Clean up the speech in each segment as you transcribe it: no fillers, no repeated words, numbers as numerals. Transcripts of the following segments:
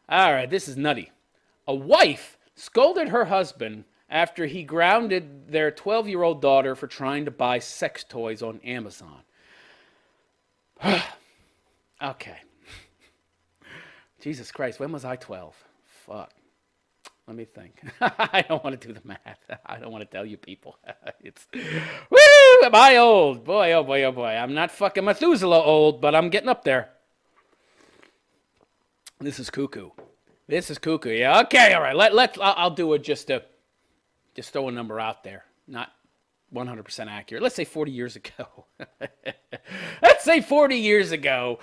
All right, this is nutty. A wife scolded her husband after he grounded their 12-year-old daughter for trying to buy sex toys on Amazon. Okay. Jesus Christ, when was I 12? Fuck. Let me think. I don't want to do the math. I don't want to tell you people. It's, woo, am I old? Boy, oh boy, oh boy. I'm not fucking Methuselah old, but I'm getting up there. This is cuckoo. This is cuckoo. Yeah, okay, all right. I'll do it just throw a number out there. Not 100% accurate. Let's say 40 years ago. Let's say 40 years ago,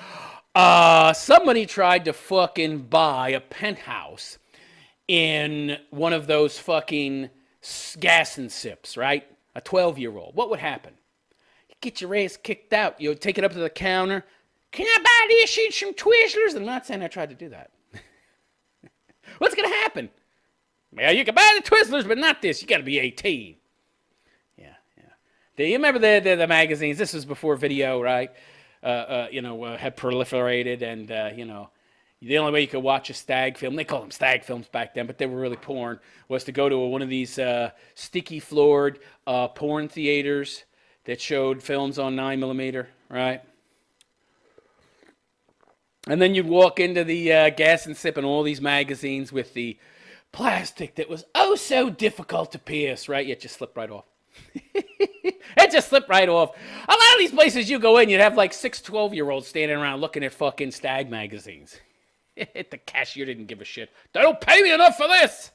somebody tried to fucking buy a penthouse in one of those fucking gas and sips, right? A 12-year-old. What would happen? You get your ass kicked out. You take it up to the counter. Can I buy this and some Twizzlers? I'm not saying I tried to do that. What's going to happen? Well, you can buy the Twizzlers, but not this. You got to be 18. Yeah. Do you remember the magazines? This was before video, right? Had proliferated, and the only way you could watch a stag film, they called them stag films back then, but they were really porn, was to go to one of these sticky-floored porn theaters that showed films on 9mm, right? And then you'd walk into the gas and sip and all these magazines with the plastic that was oh so difficult to pierce, right? It just slipped right off. It just slipped right off. A lot of these places you go in, you'd have like 6 12-year-olds standing around looking at fucking stag magazines. The cashier didn't give a shit. They don't pay me enough for this.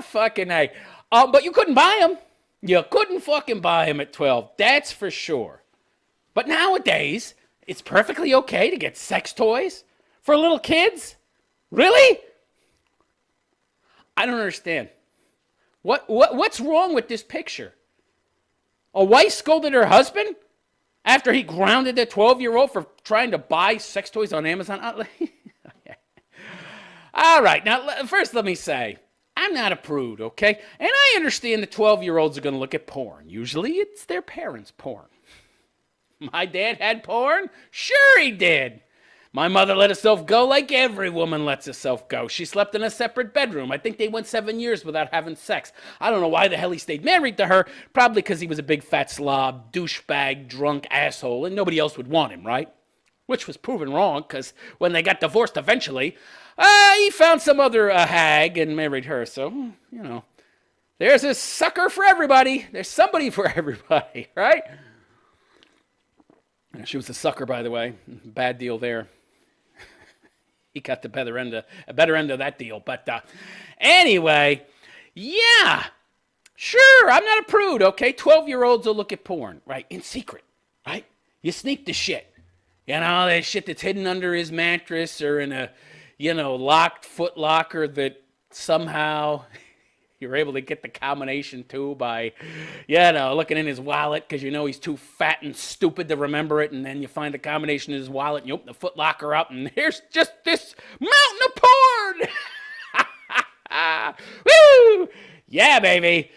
Fucking A. But you couldn't buy them. You couldn't fucking buy them at 12. That's for sure. But nowadays, it's perfectly okay to get sex toys for little kids. Really? I don't understand. What's wrong with this picture? A wife scolded her husband after he grounded the 12-year-old for trying to buy sex toys on Amazon? All right, now first let me say, I'm not a prude, okay? And I understand the 12-year-olds are going to look at porn. Usually it's their parents' porn. My dad had porn? Sure he did. My mother let herself go like every woman lets herself go. She slept in a separate bedroom. I think they went 7 years without having sex. I don't know why the hell he stayed married to her. Probably because he was a big fat slob, douchebag, drunk asshole, and nobody else would want him, right? Which was proven wrong, because when they got divorced eventually, he found some other hag and married her. So, there's a sucker for everybody. There's somebody for everybody, right? She was a sucker, by the way. Bad deal there. He got the better end of that deal. But anyway, yeah, sure, I'm not a prude, okay? 12-year-olds will look at porn, right, in secret, right? You sneak the shit. That shit that's hidden under his mattress or in a, locked foot locker that somehow you're able to get the combination to by, looking in his wallet because he's too fat and stupid to remember it, and then you find the combination in his wallet and you open the foot locker up and there's just this mountain of porn. Woo! Yeah, baby.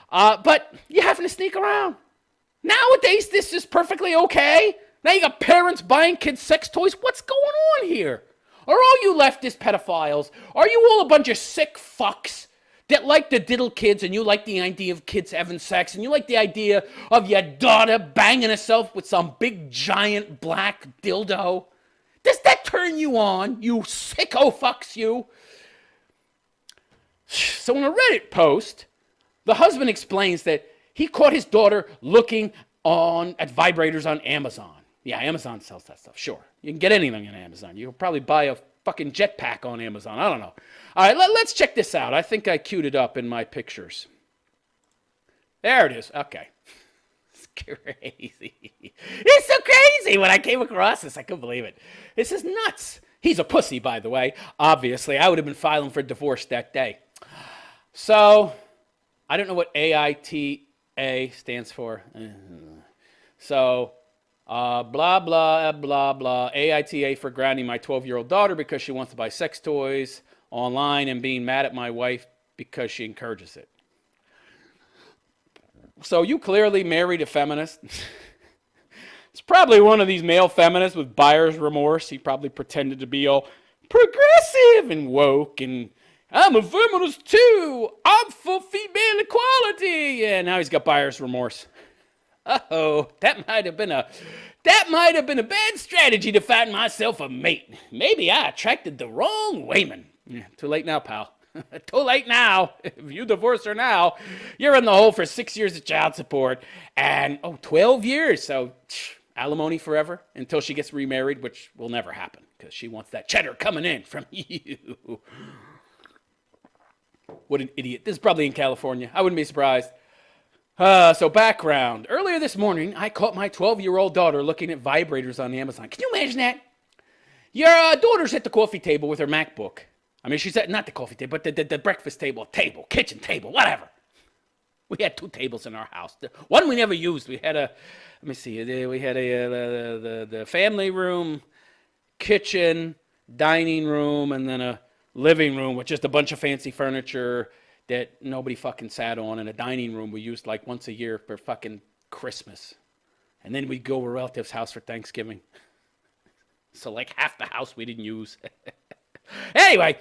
But you're having to sneak around. Nowadays, this is perfectly okay. Now you got parents buying kids sex toys. What's going on here? Are all you leftist pedophiles? Are you all a bunch of sick fucks that like to diddle kids, and you like the idea of kids having sex, and you like the idea of your daughter banging herself with some big giant black dildo? Does that turn you on, you sicko fucks, you? So in a Reddit post, the husband explains that he caught his daughter looking at vibrators on Amazon. Yeah, Amazon sells that stuff, sure. You can get anything on Amazon. You can probably buy a fucking jetpack on Amazon. I don't know. All right, let's check this out. I think I queued it up in my pictures. There it is. Okay. It's crazy. It's so crazy. When I came across this, I couldn't believe it. This is nuts. He's a pussy, by the way. Obviously, I would have been filing for divorce that day. So, I don't know what AITA stands for. So, blah, blah, blah, blah. AITA for grounding my 12-year-old daughter because she wants to buy sex toys online and being mad at my wife because she encourages it. So you clearly married a feminist. It's probably one of these male feminists with buyer's remorse. He probably pretended to be all progressive and woke, and I'm a feminist too. I'm for female equality. Yeah, now he's got buyer's remorse. Uh-oh, that might have been a bad strategy to find myself a mate. Maybe I attracted the wrong woman. Yeah, too late now, pal. Too late now. If you divorce her now, you're in the hole for 6 years of child support and 12 years. So alimony forever until she gets remarried, which will never happen because she wants that cheddar coming in from you. What an idiot. This is probably in California. I wouldn't be surprised. So background. Earlier this morning, I caught my 12-year-old daughter looking at vibrators on Amazon. Can you imagine that? Your daughter's at the coffee table with her MacBook. I mean, she's at, not the coffee table, but the breakfast table, kitchen table, whatever. We had 2 tables in our house. One we never used. We had we had the family room, kitchen, dining room, and then a living room with just a bunch of fancy furniture that nobody fucking sat on, and a dining room we used like once a year for fucking Christmas. And then we'd go to a relative's house for Thanksgiving. So like half the house we didn't use. Anyway,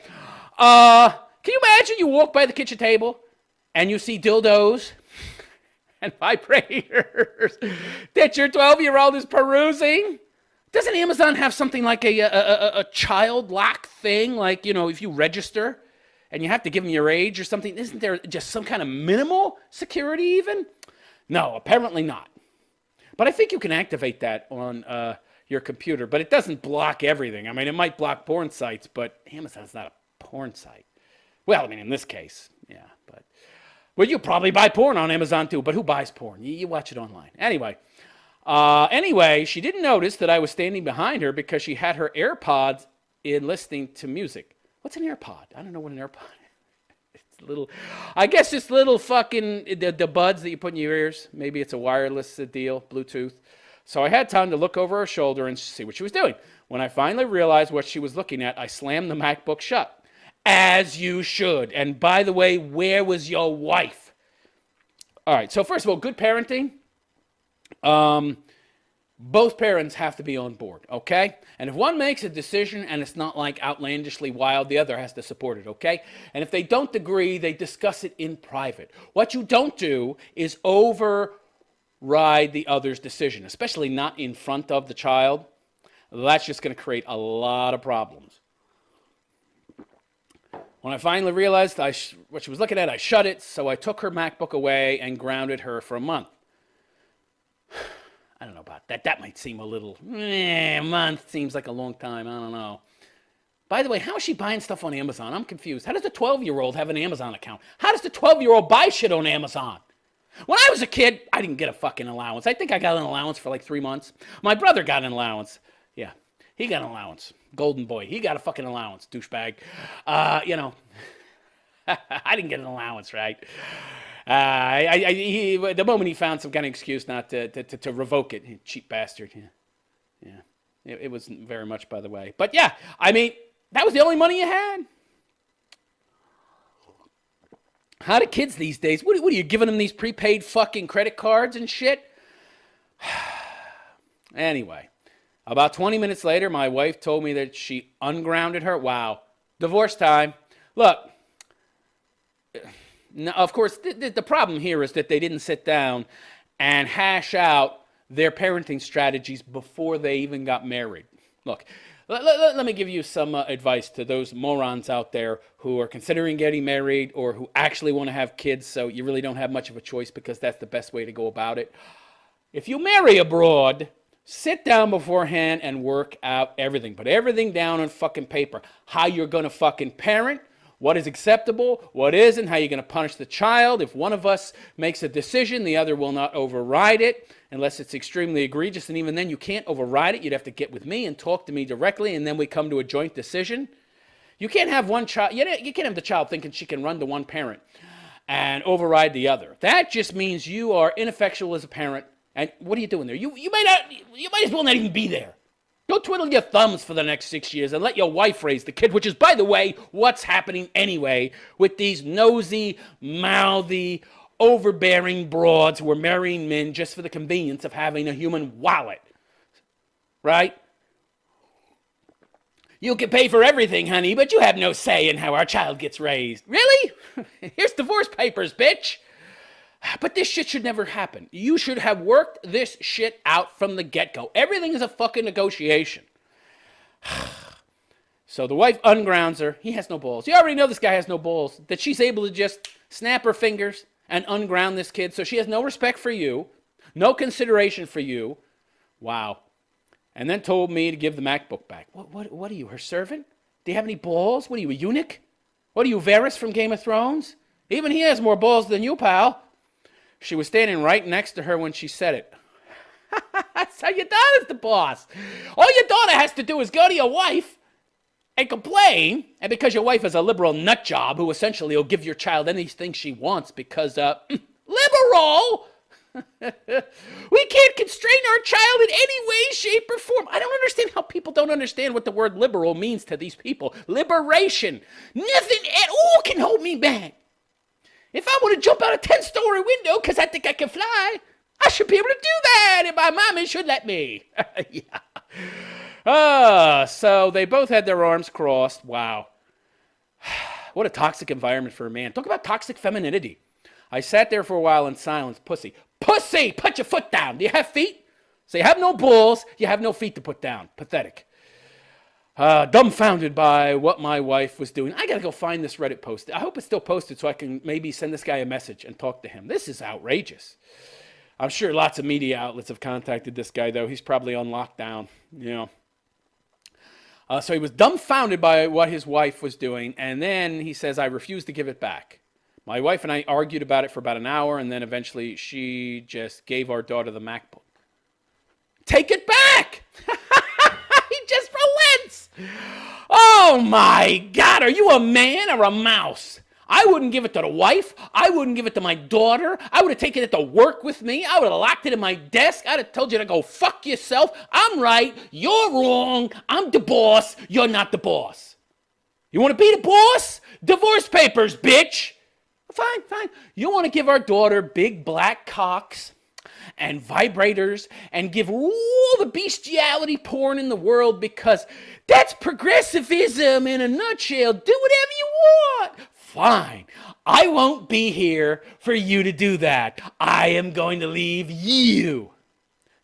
can you imagine you walk by the kitchen table and you see dildos and vibrators that your 12-year-old is perusing? Doesn't Amazon have something like a child lock thing? Like, if you register and you have to give them your age or something, isn't there just some kind of minimal security even? No, apparently not. But I think you can activate that on your computer, but it doesn't block everything. I mean, it might block porn sites, but Amazon's not a porn site. Well, I mean, in this case, yeah, but well, you probably buy porn on Amazon too, but who buys porn? You watch it online. Anyway, she didn't notice that I was standing behind her because she had her AirPods in listening to music. What's an AirPod? I don't know what an AirPod is. It's little, I guess it's little fucking, the buds that you put in your ears. Maybe it's a wireless deal, Bluetooth. So I had time to look over her shoulder and see what she was doing. When I finally realized what she was looking at, I slammed the MacBook shut. As you should. And by the way, where was your wife? All right, so first of all, good parenting. Both parents have to be on board, okay? And if one makes a decision and it's not like outlandishly wild, the other has to support it, okay? And if they don't agree, they discuss it in private. What you don't do is override the other's decision, especially not in front of the child. That's just going to create a lot of problems. When I finally realized what she was looking at, I shut it, so I took her MacBook away and grounded her for a month. I don't know about that. That might seem a little, a month seems like a long time. I don't know. By the way, how is she buying stuff on Amazon? I'm confused. How does the 12-year-old have an Amazon account? How does the 12-year-old buy shit on Amazon? When I was a kid, I didn't get a fucking allowance. I think I got an allowance for like 3 months. My brother got an allowance. Yeah, he got an allowance. Golden boy. He got a fucking allowance, douchebag. I didn't get an allowance, right? The moment he found some kind of excuse not to revoke it, cheap bastard. Yeah. It wasn't very much, by the way. But yeah, I mean, that was the only money you had. How do kids these days? What are you giving them, these prepaid fucking credit cards and shit? Anyway, about 20 minutes later, my wife told me that she ungrounded her. Wow, divorce time. Look. Now, of course, the problem here is that they didn't sit down and hash out their parenting strategies before they even got married. Look, let me give you some advice to those morons out there who are considering getting married or who actually want to have kids, so you really don't have much of a choice because that's the best way to go about it. If you marry abroad, sit down beforehand and work out everything. Put everything down on fucking paper. How you're going to fucking parent. What is acceptable, what isn't, how you're going to punish the child. If one of us makes a decision, the other will not override it unless it's extremely egregious. And even then, you can't override it. You'd have to get with me and talk to me directly, and then we come to a joint decision. You can't have one child. You can't have the child thinking she can run to one parent and override the other. That just means you are ineffectual as a parent. And what are you doing there? You might as well not even be there. Go twiddle your thumbs for the next 6 years and let your wife raise the kid, which is, by the way, what's happening anyway with these nosy, mouthy, overbearing broads who are marrying men just for the convenience of having a human wallet. Right? You can pay for everything, honey, but you have no say in how our child gets raised. Really? Here's divorce papers, bitch. But this shit should never happen. You should have worked this shit out from the get-go. Everything is a fucking negotiation. So the wife ungrounds her. He has no balls. You already know this guy has no balls. That she's able to just snap her fingers and unground this kid. So she has no respect for you. No consideration for you. Wow. And then told me to give the MacBook back. What are you, her servant? Do you have any balls? What are you, a eunuch? What are you, Varys from Game of Thrones? Even he has more balls than you, pal. She was standing right next to her when she said it. So your daughter's the boss. All your daughter has to do is go to your wife and complain. And because your wife is a liberal nut job who essentially will give your child anything she wants because, liberal! We can't constrain our child in any way, shape, or form. I don't understand how people don't understand what the word liberal means to these people. Liberation. Nothing at all can hold me back. If I want to jump out a 10-story window because I think I can fly, I should be able to do that, and my mommy should let me. Yeah. So they both had their arms crossed. Wow. What a toxic environment for a man. Talk about toxic femininity. I sat there for a while in silence. Pussy. Pussy! Put your foot down. Do you have feet? So you have no balls. You have no feet to put down. Pathetic. Dumbfounded by what my wife was doing. I got to go find this Reddit post. I hope it's still posted so I can maybe send this guy a message and talk to him. This is outrageous. I'm sure lots of media outlets have contacted this guy, though. He's probably on lockdown, So he was dumbfounded by what his wife was doing, and then he says, I refuse to give it back. My wife and I argued about it for about an hour, and then eventually she just gave our daughter the MacBook. Take it back! He just relents! Oh my God, are you a man or a mouse? I wouldn't give it to the wife. I wouldn't give it to my daughter. I would have taken it to work with me. I would have locked it in my desk. I'd have told you to go fuck yourself. I'm right. You're wrong. I'm the boss. You're not the boss. You want to be the boss? Divorce papers, bitch. Fine. You want to give our daughter big black cocks and vibrators and give all the bestiality porn in the world because that's progressivism in a nutshell. Do whatever you want. Fine. I won't be here for you to do that. I am going to leave you.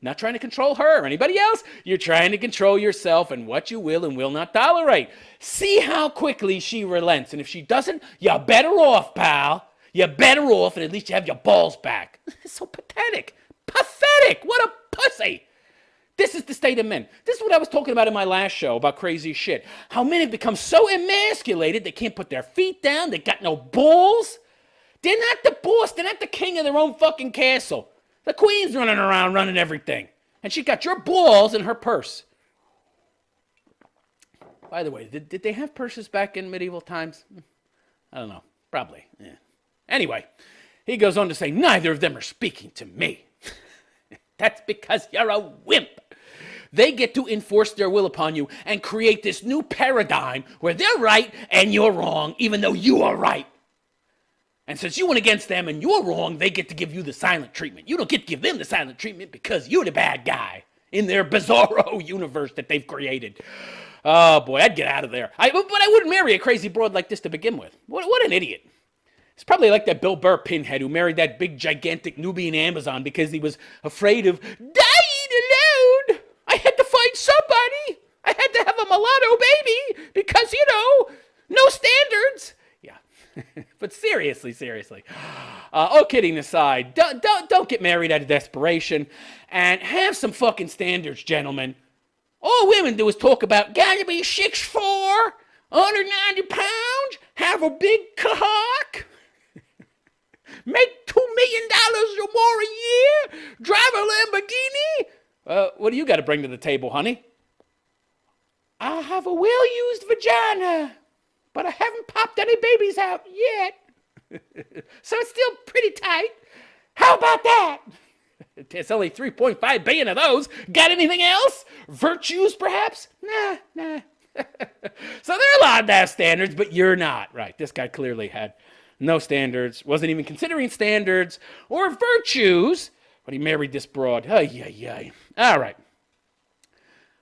Not trying to control her or anybody else. You're trying to control yourself and what you will and will not tolerate. See how quickly she relents. And if she doesn't, you're better off, pal. You're better off, and at least you have your balls back. It's so pathetic. Pathetic. What a pussy. This is the state of men. This is what I was talking about in my last show about crazy shit. How men have become so emasculated they can't put their feet down. They got no balls. They're not the boss. They're not the king of their own fucking castle. The queen's running around running everything. And she got your balls in her purse. By the way, did they have purses back in medieval times? I don't know. Probably. Yeah. Anyway, he goes on to say, neither of them are speaking to me. That's because you're a wimp. They get to enforce their will upon you and create this new paradigm where they're right and you're wrong, even though you are right. And since you went against them and you're wrong, they get to give you the silent treatment. You don't get to give them the silent treatment because you're the bad guy in their bizarro universe that they've created. Oh, boy, I'd get out of there. But I wouldn't marry a crazy broad like this to begin with. What an idiot. It's probably like that Bill Burr pinhead who married that big, gigantic Nubian Amazon because he was afraid of dying alone. I had to find somebody. I had to have a mulatto baby because, no standards. Yeah. But seriously. All kidding aside, don't get married out of desperation and have some fucking standards, gentlemen. All women do is talk about gotta be 6'4", 190 pounds, have a big cock, make $2 million or more a year, drive a Lamborghini. What do you got to bring to the table, honey? I have a well-used vagina, but I haven't popped any babies out yet. So it's still pretty tight. How about that? There's only 3.5 billion of those. Got anything else? Virtues, perhaps? Nah. So they're allowed to have standards, but you're not. Right, this guy clearly had no standards, wasn't even considering standards or virtues when he married this broad. Ay. All right.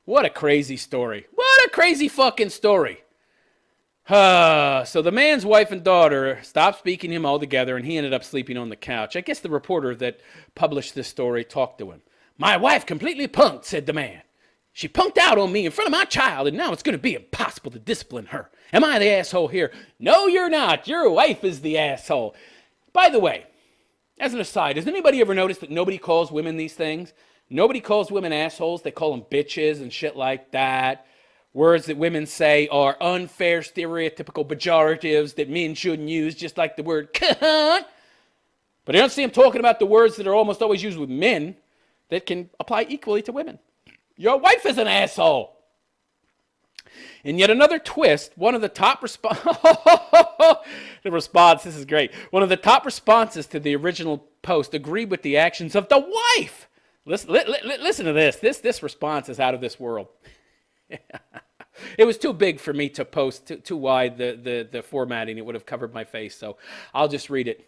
What a crazy story. What a crazy fucking story. So the man's wife and daughter stopped speaking to him altogether, and he ended up sleeping on the couch. I guess the reporter that published this story talked to him. My wife completely punked, said the man. She punked out on me in front of my child, and now it's going to be impossible to discipline her. Am I the asshole here? No, you're not. Your wife is the asshole. By the way, as an aside, has anybody ever noticed that nobody calls women these things? Nobody calls women assholes. They call them bitches and shit like that. Words that women say are unfair, stereotypical pejoratives that men shouldn't use, just like the word cunt. But I don't see them talking about the words that are almost always used with men that can apply equally to women. Your wife is an asshole. And yet another twist, one of the top this is great. One of the top responses to the original post agreed with the actions of the wife. Listen to this. This response is out of this world. It was too big for me to post, too wide, the formatting. It would have covered my face, so I'll just read it.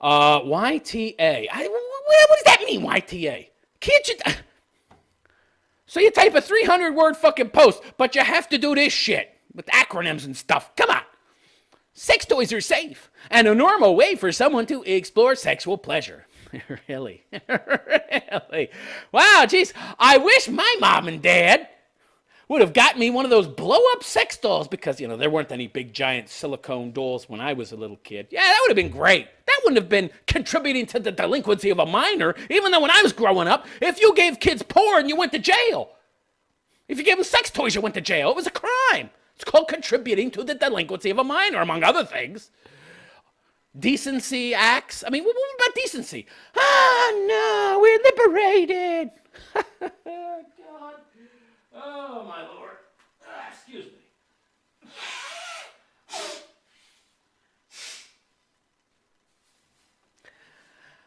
YTA. What does that mean, YTA? Can't you... So you type a 300-word fucking post, but you have to do this shit with acronyms and stuff. Come on. Sex toys are safe and a normal way for someone to explore sexual pleasure. Really? Really? Wow, geez. I wish my mom and dad would have got me one of those blow-up sex dolls because, there weren't any big, giant silicone dolls when I was a little kid. Yeah, that would have been great. That wouldn't have been contributing to the delinquency of a minor, even though when I was growing up, if you gave kids porn, you went to jail. If you gave them sex toys, you went to jail. It was a crime. It's called contributing to the delinquency of a minor, among other things. Decency acts. I mean, what about decency? No, we're liberated. God. Oh, my Lord. Excuse me.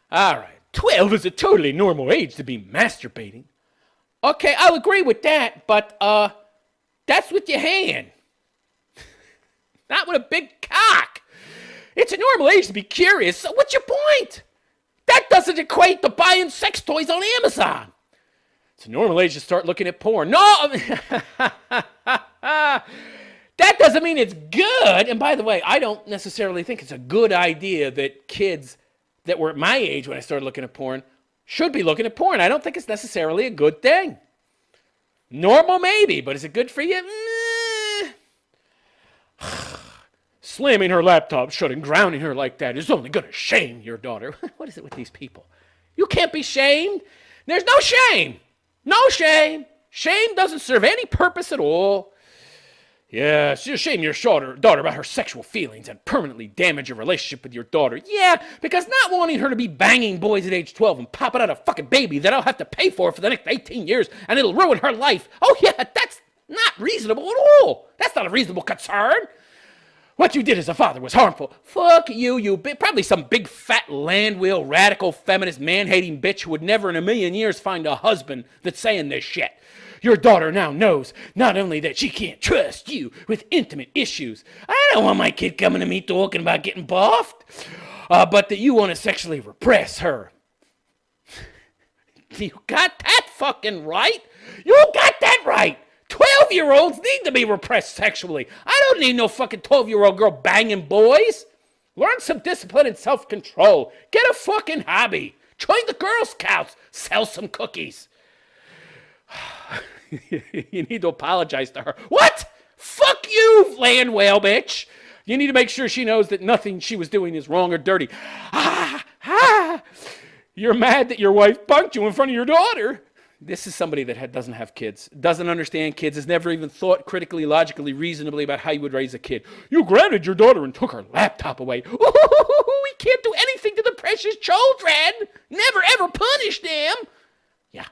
All right. 12 is a totally normal age to be masturbating. Okay, I'll agree with that, but that's with your hand. Not with a big cock. It's a normal age to be curious, so what's your point? That doesn't equate to buying sex toys on Amazon. It's a normal age to start looking at porn. No! That doesn't mean it's good. And by the way, I don't necessarily think it's a good idea that kids that were at my age when I started looking at porn should be looking at porn. I don't think it's necessarily a good thing. Normal, maybe, but is it good for you? Slamming her laptop shut and grounding her like that is only going to shame your daughter. What is it with these people? You can't be shamed. There's no shame. No shame. Shame doesn't serve any purpose at all. Yeah, so you shame your daughter about her sexual feelings and permanently damage your relationship with your daughter. Yeah, because not wanting her to be banging boys at age 12 and popping out a fucking baby that I'll have to pay for the next 18 years and it'll ruin her life. Oh yeah, that's not reasonable at all. That's not a reasonable concern. What you did as a father was harmful. Fuck you probably some big fat land wheel radical feminist man-hating bitch who would never in a million years find a husband that's saying this shit. Your daughter now knows not only that she can't trust you with intimate issues. I don't want my kid coming to me talking about getting buffed, but that you want to sexually repress her. You got that fucking right. You got that right. 12-year-olds need to be repressed sexually. I don't need no fucking 12-year-old girl banging boys. Learn some discipline and self-control. Get a fucking hobby. Join the Girl Scouts. Sell some cookies. You need to apologize to her. What? Fuck you, land whale bitch. You need to make sure she knows that nothing she was doing is wrong or dirty. You're mad that your wife punked you in front of your daughter. This is somebody that doesn't have kids, doesn't understand kids, has never even thought critically, logically, reasonably about how you would raise a kid. You grounded your daughter and took her laptop away. Ooh, we can't do anything to the precious children. Never, ever punish them. Yeah.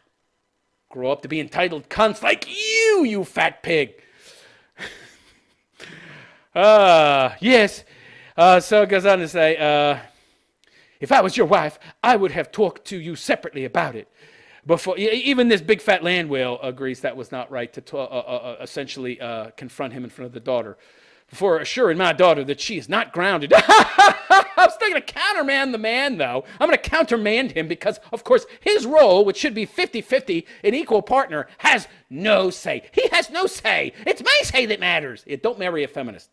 Grow up to be entitled cunts like you fat pig. Yes. So it goes on to say, if I was your wife, I would have talked to you separately about it. Before even this big fat land whale agrees that was not right to essentially confront him in front of the daughter, before assuring my daughter that she is not grounded. I'm still going to countermand the man, though. I'm going to countermand him because, of course, his role, which should be 50-50, an equal partner, has no say. He has no say. It's my say that matters. Don't marry a feminist.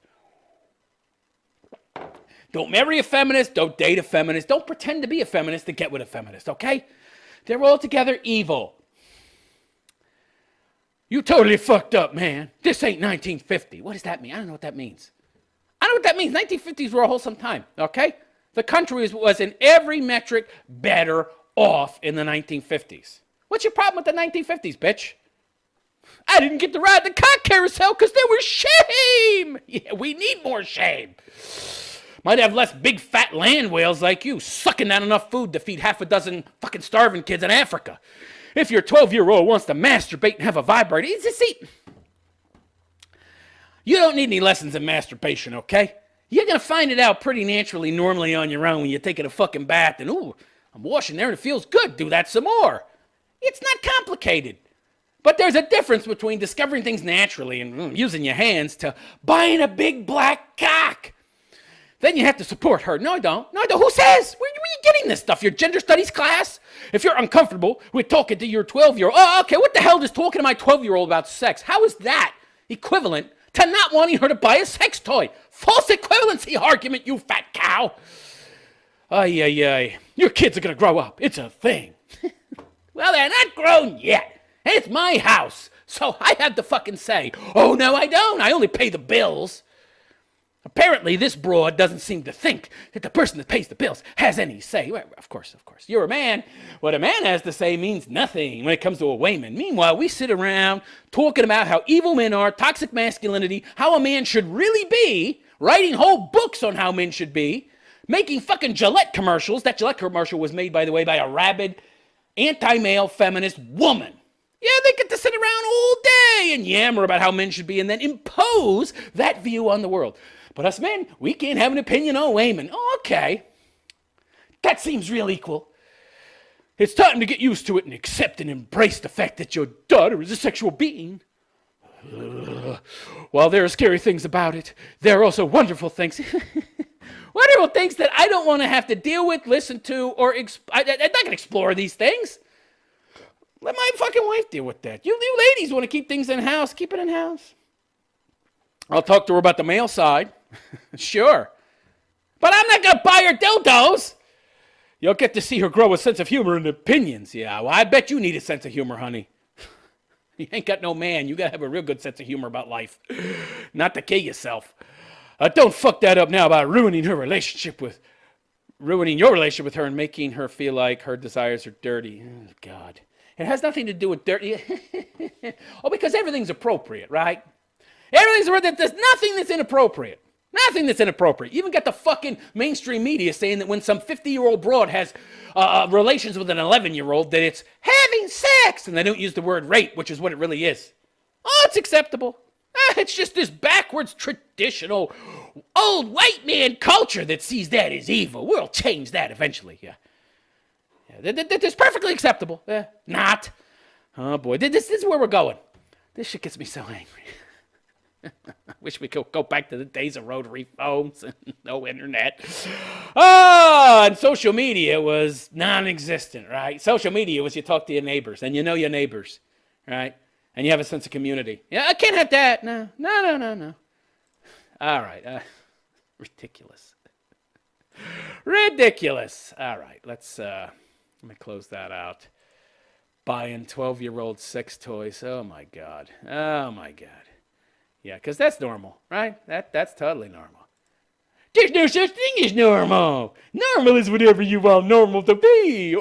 Don't marry a feminist. Don't date a feminist. Don't pretend to be a feminist to get with a feminist, okay? They're altogether evil. You totally fucked up, man. This ain't 1950. What does that mean? I don't know what that means. I don't know what that means. 1950s were a wholesome time, okay? The country was in every metric better off in the 1950s. What's your problem with the 1950s, bitch? I didn't get to ride the cock carousel because there was shame. Yeah, we need more shame. Might have less big fat land whales like you sucking down enough food to feed half a dozen fucking starving kids in Africa. If your 12-year-old wants to masturbate and have a vibrator, you don't need any lessons in masturbation, okay? You're going to find it out pretty naturally, normally on your own when you're taking a fucking bath and, ooh, I'm washing there and it feels good. Do that some more. It's not complicated. But there's a difference between discovering things naturally and using your hands to buying a big black cock. Then you have to support her. No, I don't. No, I don't. Who says? Where are you getting this stuff? Your gender studies class? If you're uncomfortable with talking to your 12-year-old, oh, okay, what the hell is talking to my 12-year-old about sex? How is that equivalent to not wanting her to buy a sex toy? False equivalency argument, you fat cow. Ay, ay, ay. Your kids are going to grow up. It's a thing. Well, they're not grown yet. It's my house, so I have the fucking say. Oh, no, I don't. I only pay the bills. Apparently, this broad doesn't seem to think that the person that pays the bills has any say. Well, of course. You're a man. What a man has to say means nothing when it comes to a woman. Meanwhile, we sit around talking about how evil men are, toxic masculinity, how a man should really be, writing whole books on how men should be, making fucking Gillette commercials. That Gillette commercial was made, by the way, by a rabid, anti-male feminist woman. Yeah, they get to sit around all day and yammer about how men should be and then impose that view on the world. But us men, we can't have an opinion on women. Oh, okay. That seems real equal. It's time to get used to it and accept and embrace the fact that your daughter is a sexual being. While there are scary things about it, there are also wonderful things. Wonderful things that I don't want to have to deal with, listen to, or I'm not going to explore these things. Let my fucking wife deal with that. You ladies want to keep things in-house, keep it in-house. I'll talk to her about the male side. Sure. But I'm not going to buy her dildos. You'll get to see her grow a sense of humor and opinions. Yeah, well, I bet you need a sense of humor, honey. You ain't got no man. You got to have a real good sense of humor about life. Not to kill yourself. Don't fuck that up now about ruining your relationship with her and making her feel like her desires are dirty. Oh, God. It has nothing to do with dirty. Oh, because everything's appropriate, right? Everything's right. There's nothing that's inappropriate. Nothing that's inappropriate. You even got the fucking mainstream media saying that when some 50-year-old broad has relations with an 11-year-old, that it's having sex, and they don't use the word rape, which is what it really is. Oh, it's acceptable. It's just this backwards, traditional, old white man culture that sees that as evil. We'll change that eventually. Yeah. That's perfectly acceptable. Not. Oh, boy. This is where we're going. This shit gets me so angry. I wish we could go back to the days of rotary phones and no internet. Oh, and social media was non-existent, right? Social media was you talk to your neighbors, and you know your neighbors, right? And you have a sense of community. Yeah, I can't have that. No. All right. Ridiculous. Ridiculous. All right, let me close that out. Buying 12-year-old sex toys. Oh, my God. Yeah, because that's normal, right? That's totally normal. There's no such thing as normal. Normal is whatever you want normal to be.